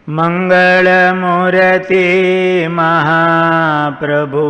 મંગળમૂર્તિ મહાપ્રભુ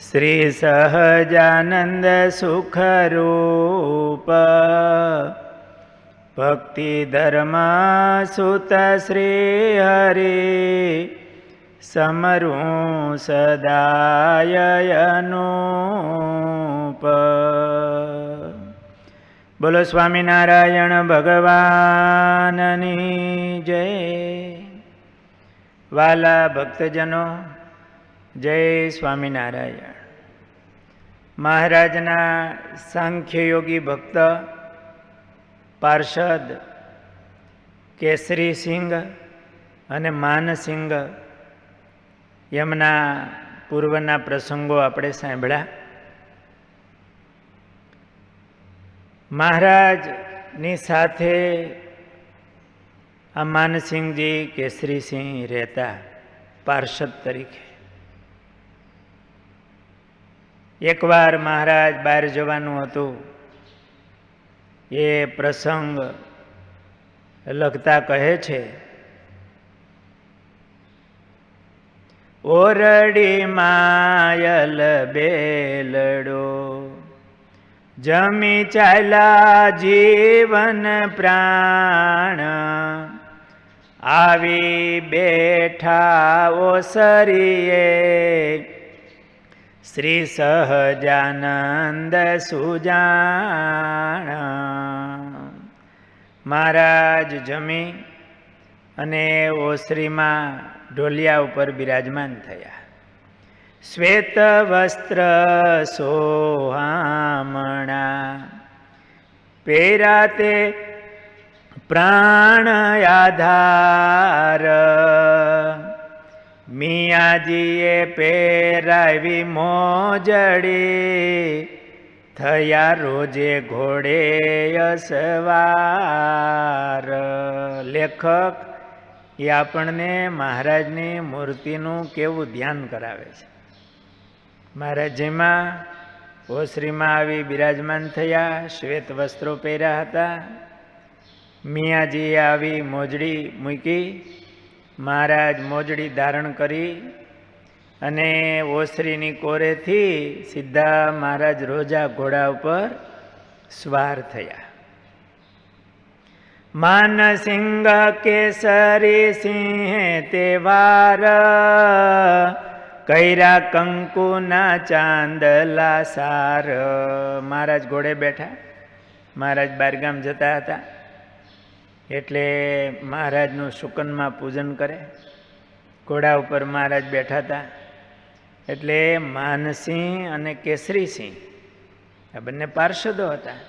શ્રી સહજાનંદ સુખરૂપ ભક્તિ ધર્મ સુત શ્રી હરિ સમરું સદાય અનુપ. બોલો સ્વામિનારાયણ ભગવાનની જય. વાલા ભક્તજનો, જય સ્વામિનારાયણ. મહારાજના સાંખ્યયોગી ભક્ત પાર્ષદ કેસરીસિંહ અને માનસિંહ એમના પૂર્વના પ્રસંગો આપણે સાંભળ્યા. મહારાજની સાથે આ માનસિંહજી કેસરીસિંહ રહેતા પાર્ષદ તરીકે. એકવાર મહારાજ બહાર જવાનું હતું. એ પ્રસંગ લખતા કહે છે, ઓરડી માયલ બેલડો જમી ચાલ્યા જીવન પ્રાણ આવી બેઠા ઓસરીએ શ્રી સહજાનંદ સુજાણ. મહારાજ જમી અને ઓસરીમાં ઢોલિયા ઉપર બિરાજમાન થયા. શ્વેત વસ્ત્ર સોહામણા પેરાતે પ્રાણ આધાર મિયાજીએ પેરાવી મોજડી થયા રોજે ઘોડે અસવાર. લેખક એ આપણને મહારાજની મૂર્તિનું કેવું ધ્યાન કરાવે છે. મહારાજજીમાં ઓસરીમાં આવી બિરાજમાન થયા, શ્વેત વસ્ત્રો પહેર્યા હતા. મિયાજીએ આવી મોજડી મૂકી. મહારાજ મોજડી ધારણ કરી અને ઓસરીની કોરેથી સીધા મહારાજ રોજા ઘોડા ઉપર સ્વાર થયા. માનસિંહ કેસરી સિંહે તેવાર કૈરા કંકુના ચાંદલા સાર. મહારાજ ઘોડે બેઠા. મહારાજ બહારગામ જતા હતા એટલે મહારાજનું શુકનમાં પૂજન કરે. ઘોડા ઉપર મહારાજ બેઠા હતા એટલે માનસિંહ અને કેસરીસિંહ આ બંને પાર્ષદો હતા.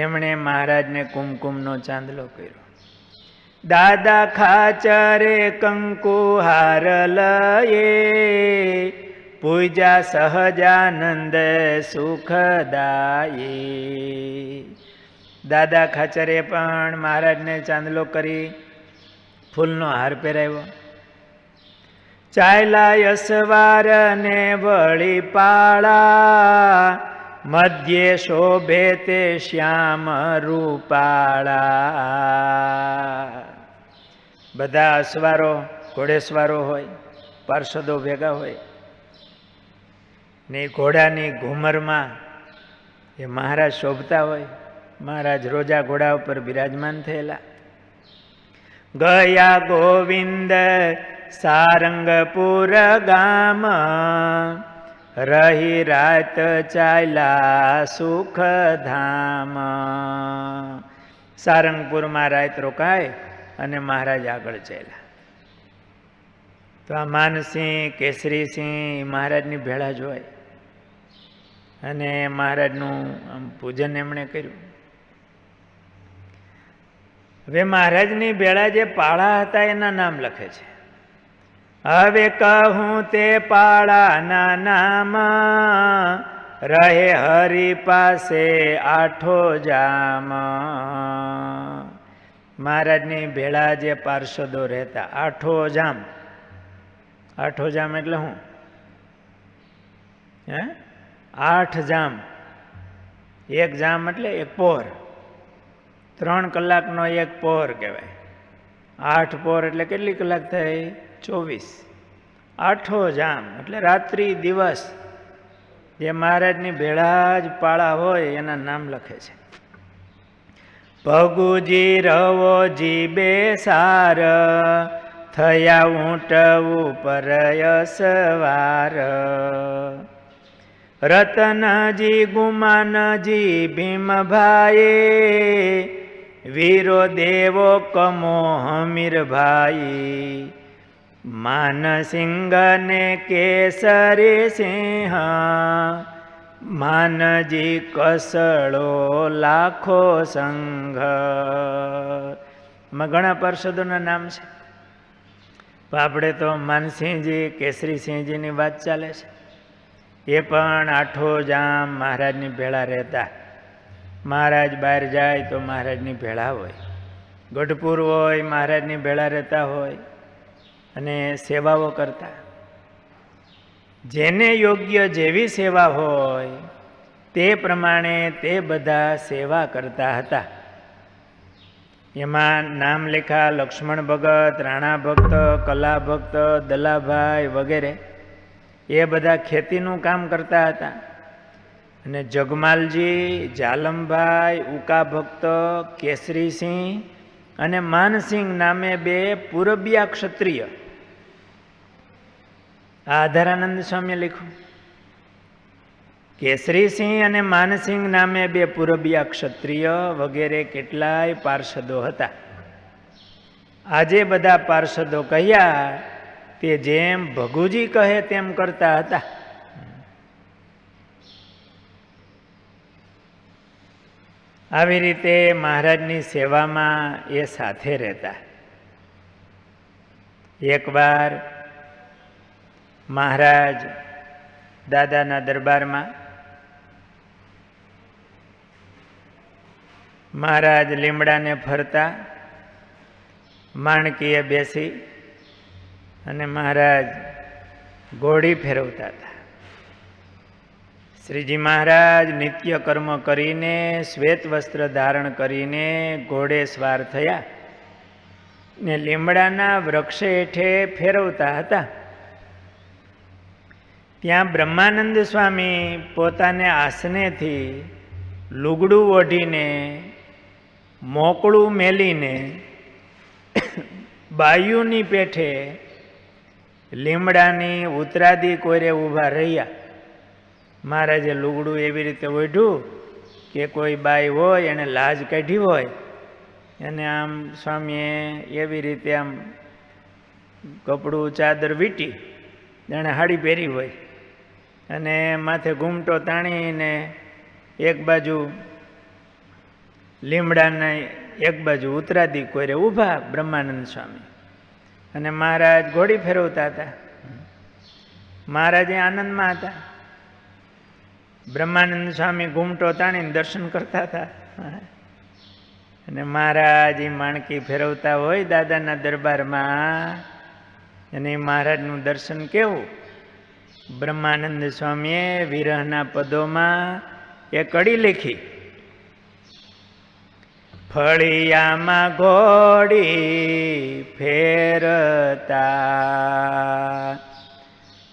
એમણે મહારાજને કુમકુમનો ચાંદલો કર્યો. દાદા ખાચરે કંકુ હાર લયે પૂજા સહજાનંદ સુખદાયી. દાદા ખાચરે પણ મહારાજને ચાંદલો કરી ફૂલનો હાર પહેરાવ્યો. ચાલ્યા યસવાર ને વળી પાળા મધ્યે શોભે તે શ્યામ રૂપાળા. બધા અસવારો ઘોડેસવારો હોય, પાર્ષદો ભેગા હોય ને ઘોડાની ઘુમરમાં એ મહારાજ શોભતા હોય. મહારાજ રોજા ઘોડા ઉપર બિરાજમાન થયેલા. ગયા ગોવિંદ સારંગપુર ગામ રહી રાત ચાલ્યા સુખધામ. સારંગપુરમાં રાત રોકાય અને મહારાજ આગળ ચાલ્યા. તો આ માનસિંહ કેસરીસિંહ મહારાજની ભેળા જોઈ અને મહારાજનું પૂજન એમણે કર્યું. હવે મહારાજની ભેળા જે પાળા હતા એના નામ લખે છે. હવે કહું તે પાળાના નામ રહે હરિ પાસે આઠો જામ. મહારાજની ભેળા જે પાર્ષદો રહેતા આઠો જામ. આઠો જામ એટલે શું? 8 જામ. 1 જામ એટલે 1 પહોર. 3 કલાકનો 1 પહોર કહેવાય. 8 પોર એટલે કેટલી કલાક થઈ? 24. 8 જામ એટલે રાત્રિ દિવસ જે મહારાજની ભેળા જ પાળા હોય એના નામ લખે છે. ભગુજી રવોજી બેસાર, થયા ઊંટ ઉપર સવાર. રતનજી ગુમાનજી ભીમભાઈ, વીરો દેવો કમો હમીરભાઈ. માનસિંહ ને કેસરી સિંહ, માનજી કસળો લાખો સંઘ. એમાં ઘણા પાર્ષદોના નામ છે. આપણે તો માનસિંહજી કેસરીસિંહજીની વાત ચાલે છે. એ પણ 8 જામ મહારાજની ભેળા રહેતા. મહારાજ બહાર જાય તો મહારાજની ભેળા હોય, ગઢપુર હોય મહારાજની ભેળા રહેતા હોય અને સેવાઓ કરતા. જેને યોગ્ય જેવી સેવા હોય તે પ્રમાણે તે બધા સેવા કરતા હતા. એમાં નામ લેખા લક્ષ્મણ ભગત, રાણા ભક્ત, કલા ભક્ત, દલાભાઈ વગેરે એ બધા ખેતીનું કામ કરતા હતા. અને જગમાલજી, જાલમભાઈ, ઉકા ભક્ત, કેસરીસિંહ અને માનસિંહ નામે 2 પૂરબિયા ક્ષત્રિય. આ આધારાનંદ સ્વામીએ લખ્યું. કેસરીસિંહ અને માનસિંહ નામે 2 પૂરબિયા ક્ષત્રિય વગેરે કેટલાય પાર્ષદો હતા. આજે બધા પાર્ષદો કહ્યા તે જેમ ભગુજી કહે તેમ કરતા હતા. આવી રીતે મહારાજની સેવામાં એ સાથે રહેતા. એકવાર મહારાજ દાદાના દરબારમાં, મહારાજ લીમડાને ફરતા માણકીએ બેસી અને મહારાજ ઘોડી ફેરવતા હતા. શ્રીજી મહારાજ નિત્ય કર્મ કરીને શ્વેત વસ્ત્ર ધારણ કરીને ઘોડે સ્વાર થયા ને લીમડાના વૃક્ષ હેઠે ફેરવતા હતા. ત્યાં બ્રહ્માનંદ સ્વામી પોતાને આસનેથી લુગડું ઓઢીને મોકળું મેલીને બાયુની પેઠે લીમડાની ઉતરાદી કોરે ઊભા રહ્યા. મહારાજે લુગડું એવી રીતે ઓઢ્યું કે કોઈ બાઈ હોય એને લાજ કાઢી હોય એને આમ સ્વામીએ એવી રીતે આમ કપડું ચાદર વીંટી જાણે હાડી પહેરી હોય અને માથે ઘૂમટો તાણીને એક બાજુ લીમડાના એક બાજુ ઉતરાદી કોરે ઊભા બ્રહ્માનંદ સ્વામી અને મહારાજ ઘોડી ફેરવતા હતા. મહારાજે આનંદમાં હતા. બ્રહ્માનંદ સ્વામી ઘૂમટો તાણીને દર્શન કરતા હતા અને મહારાજ માણકી ફેરવતા હોય દાદાના દરબારમાં અને મહારાજનું દર્શન કેવું. બ્રહ્માનંદ સ્વામીએ વિરહના પદોમાં એ કડી લખી. ફળિયામાં ઘોડી ફેરતા,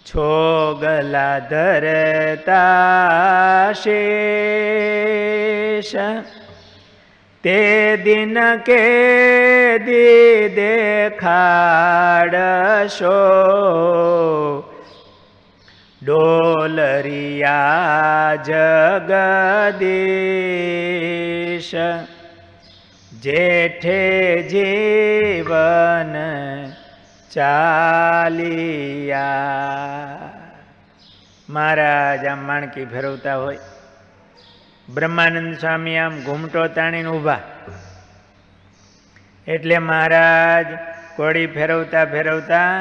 છોગલા ધરતા શેષ, તે દિન કે દી દેખાડશો, ડોલરિયા જગદીશ, જેઠે જીવન ચાલિયા. મહારાજ આમ માણકી ફેરવતા હોય, બ્રહ્માનંદ સ્વામી આમ ઘૂમટો તાણીને ઊભા. એટલે મહારાજ કોડી ફેરવતા ફેરવતા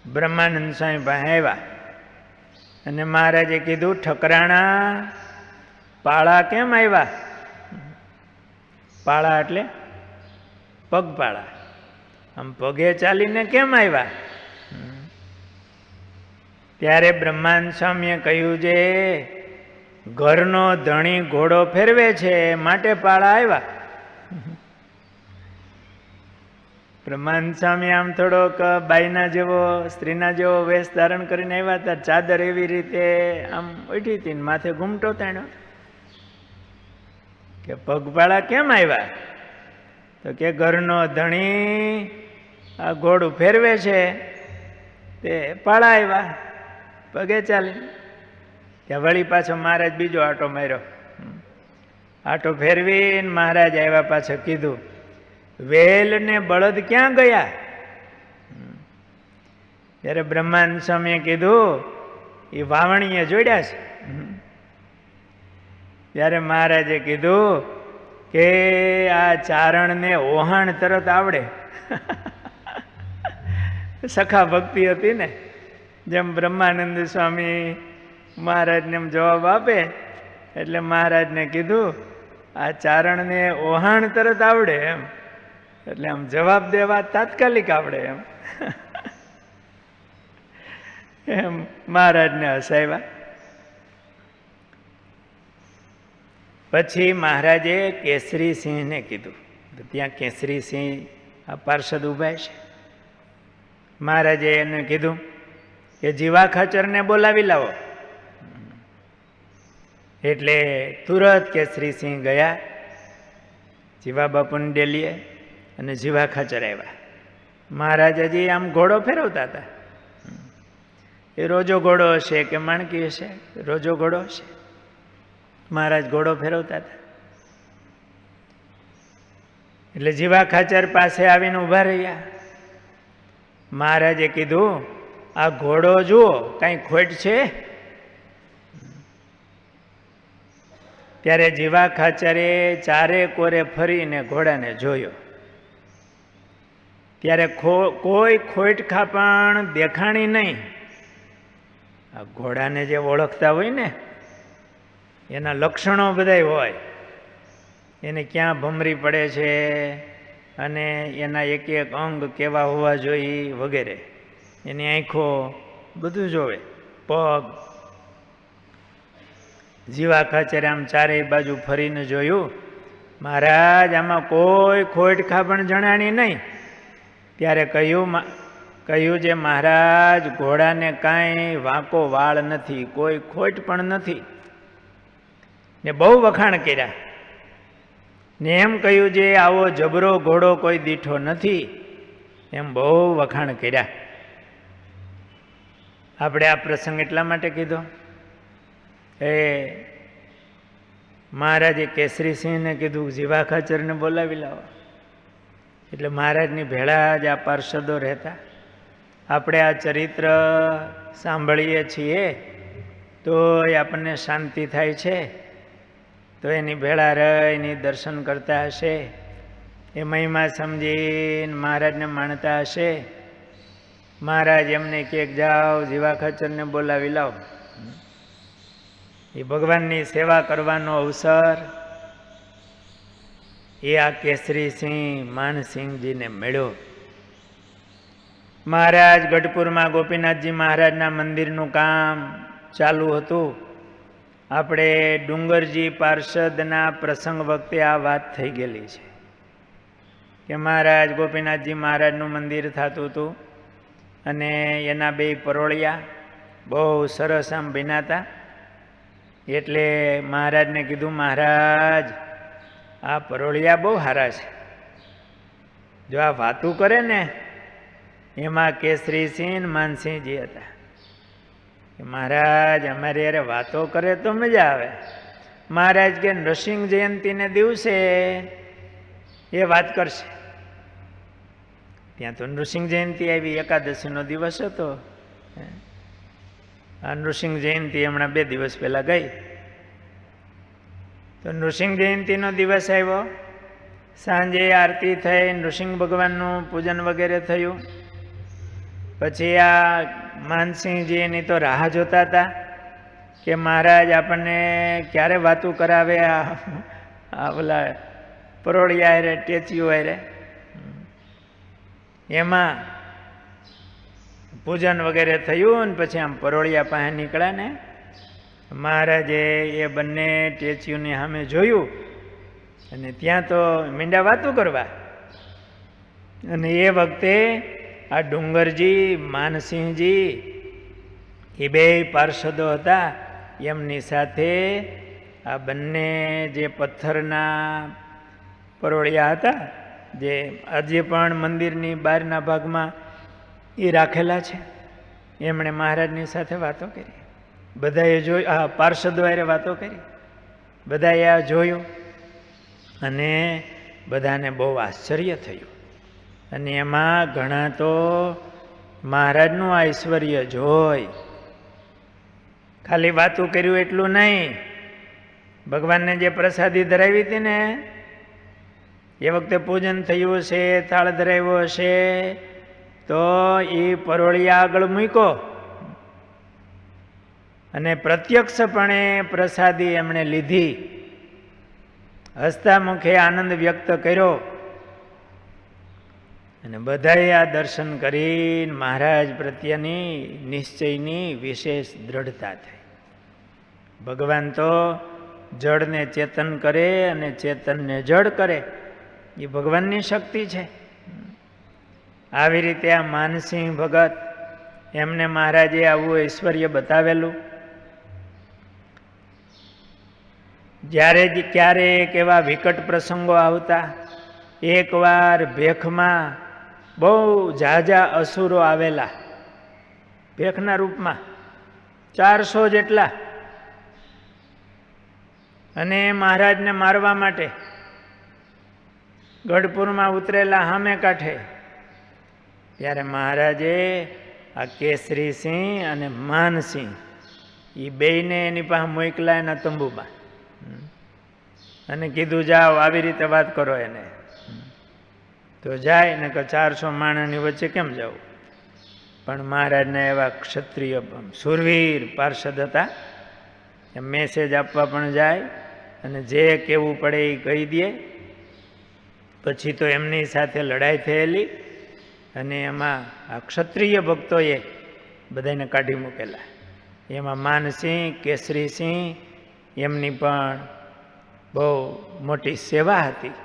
બ્રહ્માનંદ સ્વામી પાસે આવ્યા અને મહારાજે કીધું, ઠકરાણા પાળા કેમ આવ્યા? પાળા એટલે પગપાળા. આમ પગે ચાલીને કેમ આવ્યા? ત્યારે બ્રહ્માનંદ સ્વામીએ કહ્યું છે, ઘરનો ધણી ઘોડો ફેરવે છે માટે પાળા આવ્યા. બ્રહ્માનંદ સ્વામી આમ થોડોક બાઈના જેવો સ્ત્રીના જેવો વેશ ધારણ કરીને આવ્યા હતા. ચાદર એવી રીતે આમ ઉઠી હતી ને માથે ઘૂમટો તાણ્યો કે પગપાળા કેમ આવ્યા? તો કે ઘરનો ધણી આ ઘોડું ફેરવે છે તે પાળા આવ્યા પગે ચાલી. ત્યાં વળી પાછો મહારાજ બીજો આટો માર્યો. આટો ફેરવીને મહારાજ આવ્યા પાછો કીધું, વેલ ને બળદ ક્યાં ગયા? ત્યારે બ્રહ્માનંદ સ્વામીએ કીધું, એ વાવણીએ જોડ્યા છે. ત્યારે મહારાજે કીધું કે આ ચારણને ઓહાણ તરત આવડે. સખા ભક્તિ હતી ને, જેમ બ્રહ્માનંદ સ્વામી મહારાજને એમ જવાબ આપે એટલે મહારાજને કીધું આ ચારણને ઓહાણ તરત આવડે એમ. એટલે આમ જવાબ દેવા તાત્કાલિક આવડે એમ. એમ મહારાજને હસાવ્યા. પછી મહારાજે કેસરીસિંહને કીધું. ત્યાં કેસરીસિંહ આ પાર્ષદ ઉભા છે. મહારાજે એને કીધું કે જીવા ખાચરને બોલાવી લાવો. એટલે તુરત કેસરીસિંહ ગયા જીવા બાપુની ડેલીએ અને જીવા ખાચર આવ્યા. મહારાજ હજી આમ ઘોડો ફેરવતા હતા. એ રોજો ઘોડો હશે કે માણકી હશે, રોજો ઘોડો હશે. મહારાજ ઘોડો ફેરવતા હતા. એટલે જીવા ખાચર પાસે આવીને ઊભા રહ્યા. મહારાજે કીધું, આ ઘોડો જુઓ, કઈ ખોટ છે? ત્યારે જીવા ખાચરે ચારે કોરે ફરીને ઘોડાને જોયો. ત્યારે કોઈ ખોટખા પણ દેખાણી નહીં. આ ઘોડાને જે ઓળખતા હોય ને એના લક્ષણો બધા હોય, એને ક્યાં ભમરી પડે છે અને એના એક એક અંગ કેવા હોવા જોઈએ વગેરે, એની આંખો બધું જોવે, પગ. જીવા ખાચરે આમ ચારેય બાજુ ફરીને જોયું. મહારાજ આમાં કોઈ ખોટખા પણ જણાણી નહીં. ત્યારે કહ્યું જે મહારાજ ઘોડાને કાંઈ વાંકો વાળ નથી, કોઈ ખોટ પણ નથી. ને બહુ વખાણ કર્યા ને એમ કહ્યું જે આવો જબરો ઘોડો કોઈ દીઠો નથી, એમ બહુ વખાણ કર્યા. આપણે આ પ્રસંગ એટલા માટે કીધો, એ મહારાજે કેસરીસિંહને કીધું જીવા ખાચરને બોલાવી લાવો. એટલે મહારાજની ભેળા જ આ પાર્ષદો રહેતા. આપણે આ ચરિત્ર સાંભળીએ છીએ તો આપણને શાંતિ થાય છે. તો એની ભેળા રહીને દર્શન કરતા હશે, એ મહિમા સમજીને મહારાજને માણતા હશે. મહારાજ એમને ક્યાંક જાઓ, જીવા ખાચરને બોલાવી લાવો. એ ભગવાનની સેવા કરવાનો અવસર એ આ કેસરીસિંહ માનસિંહજીને મળ્યો. મહારાજ ગઢપુરમાં ગોપીનાથજી મહારાજના મંદિરનું કામ ચાલુ હતું. આપણે ડુંગરજી પાર્ષદના પ્રસંગ વખતે આ વાત થઈ ગયેલી છે કે મહારાજ ગોપીનાથજી મહારાજનું મંદિર થતું હતું અને એના બે પરોળિયા બહુ સરસ આમ ભીનાતા. એટલે મહારાજને કીધું, મહારાજ આ પરોળિયા બહુ સારા છે, જો આ વાતું કરે ને એમાં કેસરીસિંહ માનસિંહજી હતા. મહારાજ અમારી યારે વાતો કરે તો મજા આવે. મહારાજ કે નૃસિંહ જયંતિને દિવસે એ વાત કરશે. ત્યાં તો નૃસિંહ જયંતિ આવી, એકાદશીનો દિવસ હતો. આ નૃસિંહ જયંતિ હમણાં 2 દિવસ પહેલા ગઈ. તો નૃસિંહ જયંતિનો દિવસ આવ્યો. સાંજે આરતી થઈ, નૃસિંહ ભગવાનનું પૂજન વગેરે થયું. પછી આ માનસિંહજી એની તો રાહ જોતા હતા કે મહારાજ આપણને ક્યારે વાતું કરાવે. આ ઓલા પરોળિયા હારે, ટેચિયું હારે. એમાં પૂજન વગેરે થયું ને પછી આમ પરોળિયા પાસે નીકળ્યા ને મહારાજે એ બંને ટેચિયુંની સામે જોયું અને ત્યાં તો મીંડા વાતું કરવા. અને એ વખતે આ ડુંગરજી માનસિંહજી એ બે પાર્ષદો હતા. એમની સાથે આ બંને જે પથ્થરના પરોળિયા હતા, જે આજે પણ મંદિરની બહારના ભાગમાં એ રાખેલા છે, એમણે મહારાજની સાથે વાતો કરી. બધાએ જોયું, આ પાર્ષદો હારે વાતો કરી, બધાએ આ જોયું અને બધાને બહુ આશ્ચર્ય થયું. અને એમાં ઘણા તો મહારાજનું આ ઐશ્વર્ય જોઈ ખાલી વાતું કર્યું એટલું નહીં, ભગવાનને જે પ્રસાદી ધરાવી હતી ને એ વખતે પૂજન થયું છે, થાળ ધરાવ્યો છે, તો એ પરોળિયા આગળ મૂક્યો અને પ્રત્યક્ષપણે પ્રસાદી એમણે લીધી. હસતા મુખે આનંદ વ્યક્ત કર્યો અને બધાએ આ દર્શન કરીને મહારાજ પ્રત્યેની નિશ્ચયની વિશેષ દ્રઢતા થઈ. ભગવાન તો જળને ચેતન કરે અને ચેતનને જળ કરે, એ ભગવાનની શક્તિ છે. આવી રીતે આ માનસિંહ ભગત, એમને મહારાજે આવું ઐશ્વર્ય બતાવેલું. જ્યારે ક્યારેક એવા વિકટ પ્રસંગો આવતા, એકવાર ભેખમાં બહુ ઝાઝા અસુરો આવેલા, ભેખના રૂપમાં 400 જેટલા, અને મહારાજને મારવા માટે ગઢપુરમાં ઉતરેલા સામે કાંઠે. ત્યારે મહારાજે આ કેસરીસિંહ અને માનસિંહ એ બેયને એની પાસે મોકલા એના તંબુમાં અને કીધું જાઓ આવી રીતે વાત કરો એને. તો જાય ને કે 400 માણસની વચ્ચે કેમ જવું? પણ મહારાજના એવા ક્ષત્રિય સુરવીર પાર્ષદ હતા, એ મેસેજ આપવા પણ જાય અને જે કહેવું પડે એ કહી દે. પછી તો એમની સાથે લડાઈ થયેલી અને એમાં આ ક્ષત્રિય ભક્તોએ બધાને કાઢી મૂકેલા. એમાં માનસિંહ, કેસરીસિંહ એમની પણ બહુ મોટી સેવા હતી.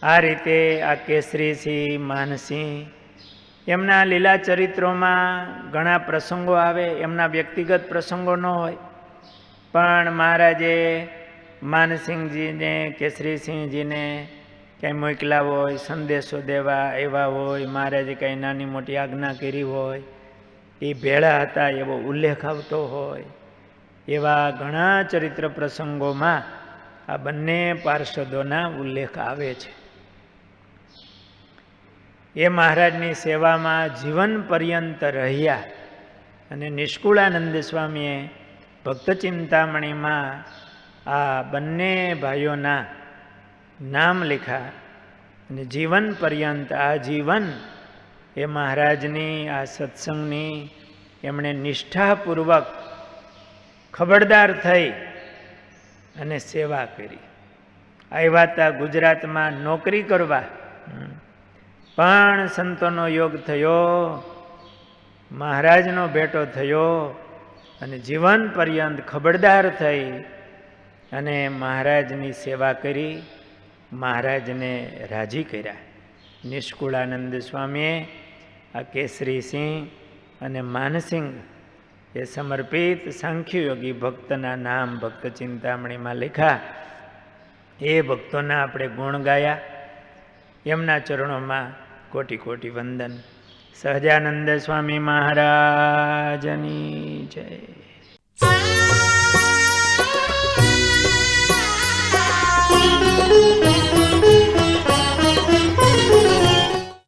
આ રીતે આ કેસરીસિંહ, માનસિંહ એમના લીલા ચરિત્રોમાં ઘણા પ્રસંગો આવે, એમના વ્યક્તિગત પ્રસંગો ન હોય, પણ મહારાજે માનસિંહજીને, કેસરીસિંહજીને ક્યાંય મોકલા હોય, સંદેશો દેવા એવા હોય, મહારાજે કંઈ નાની મોટી આજ્ઞા કરી હોય, એ ભેળા હતા એવો ઉલ્લેખ આવતો હોય. એવા ઘણા ચરિત્ર પ્રસંગોમાં આ બંને પાર્ષદોના ઉલ્લેખ આવે છે. એ મહારાજની સેવામાં જીવન પર્યંત રહ્યા અને નિષ્કુળાનંદ સ્વામીએ ભક્ત ચિંતામણીમાં આ બંને ભાઈઓના નામ લખ્યા અને જીવન પર્યંત આ જીવન એ મહારાજની આ સત્સંગની એમણે નિષ્ઠાપૂર્વક ખબરદાર થઈ અને સેવા કરી. આવ્યા હતા ગુજરાતમાં નોકરી કરવા, પણ સંતોનો યોગ થયો, મહારાજનો ભેટો થયો અને જીવન પર્યંત ખબરદાર થઈ અને મહારાજની સેવા કરી, મહારાજને રાજી કર્યા. નિષ્કુળાનંદ સ્વામીએ આ કેસરીસિંહ અને માનસિંહ એ સમર્પિત સાંખ્યયોગી ભક્તના નામ ભક્ત ચિંતામણીમાં લખ્યા. એ ભક્તોના આપણે ગુણ ગાયા. એમના ચરણોમાં કોટી કોટી વંદન. સહજાનંદ સ્વામી મહારાજની જય.